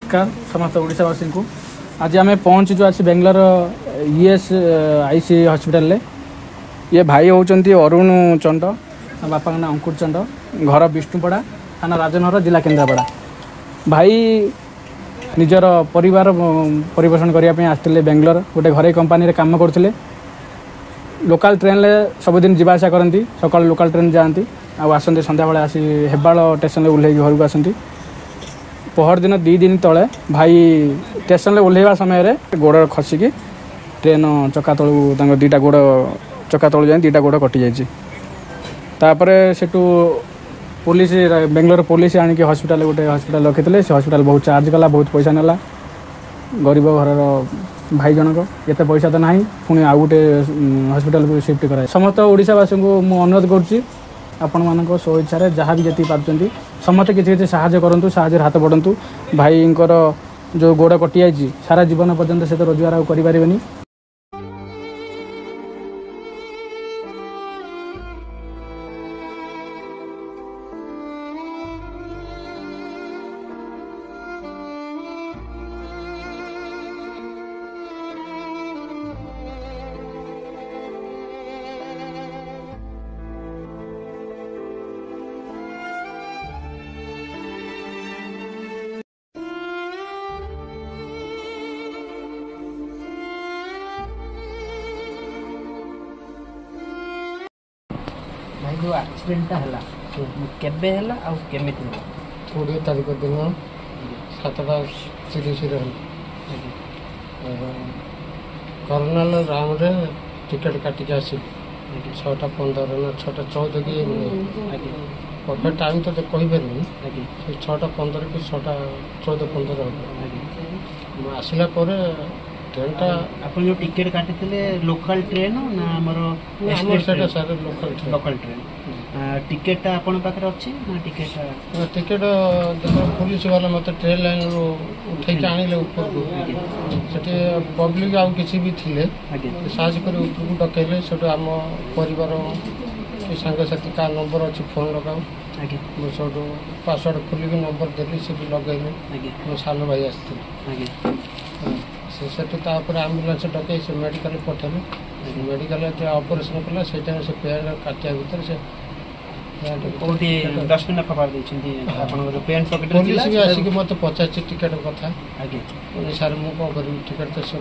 नमस्कार समस्त ओडावासी को आज आम पहुँचु आज बेंगलोर ESIC हॉस्पिटल ये भाई होती अरुण चंड बापा ना अंकुर चंड घर विष्णुपड़ा थाना राजनगर जिला केन्द्रापड़ा भाई निजर परिवार परिपोषण करने आसते बेंगलोर गोटे घरे कंपानी काम करते लोकल ट्रेन सबुदिन जावासा करती सका लोकल ट्रेन जाती आसते सन्ध्या बेले आसी हेबाल स्टेशन ओह्ल घर को आसती पहर दिन 2 दिन तले भाई स्टेशन ओह्लैवा समय गोड़ खसिकी ट्रेन चक्का तलू दीटा गोड़ चक्का तलू जाए 2टा गोड़ कटि जापर सेठू पुलिस बेंगलोर पुलिस आणिक हॉस्पिटल गोटे हॉस्पिटल रखी से हॉस्पिटल बहुत चार्ज कला बहुत पैसा नेला गरीब घर भाई जनक एत पैसा तो ना पुणी आउ गोटे हॉस्पिटल को शिफ्ट कराए समस्त ओडावासी को मुझे अनुरोध करुच्ची आपण मान स्व इच्छा जहाँ भी जी पार्टी समस्त किसी साहाय्य करूँ साहय हाथ बढ़ू भाई जो गोड़ कटि जाइए सारा जीवन पर्यंत से तो रोजगार करें भाई जो एक्सीडेंट है केबे है आ केमिति 20 तारीख दिन 7:30 कर्नाल राम रे टिकट काटिक आसी 6:15 ना 6:14 की परफेक्ट टाइम तो कहीपर 6:15 कि 14:15 आसला ट्रेन टा आप जो टिकेट काटी लोकल ट्रेन ना आमर लोकल ट्रेन टिकेट आपण पाखे अच्छी ना टिकेट पुलिस वाला मत ट्रेन लाइन उठे आने ऊपर से पब्लिक आउ किसी भी थे साहय कर ऊपर डकैले से आम परिवार सांगसाथी का नंबर अच्छी फोन लगाऊ सब पासवर्ड खोलिक नंबर देली से लगेले मो सान भाई आसते से आम्बुलांस डकई से मेडिकल पठेले मेडिकल ऑपरेशन कला से पेन काटिया भर से डस्टबिन पेंट पकेट पुलिस भी आसिक मत पचार टिकेट कथा सार मुझे कौन करी टिकेट तो से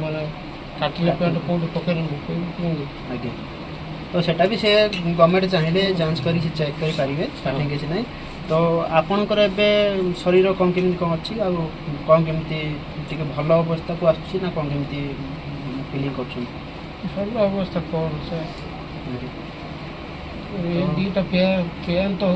काटिले पेंट कौट पकड़ आगे तो सेटा भी से गवर्नमेंट चाहिए जांच कर चेक करेंगे किसी ना तो आपणकर एवं शरीर कौन केमी कौन अच्छी कौन केमी भल अवस्था को आसुच्छी ना कौन केमी फिलिंग कर सब अवस्था कौन से 2टा पेन तो हो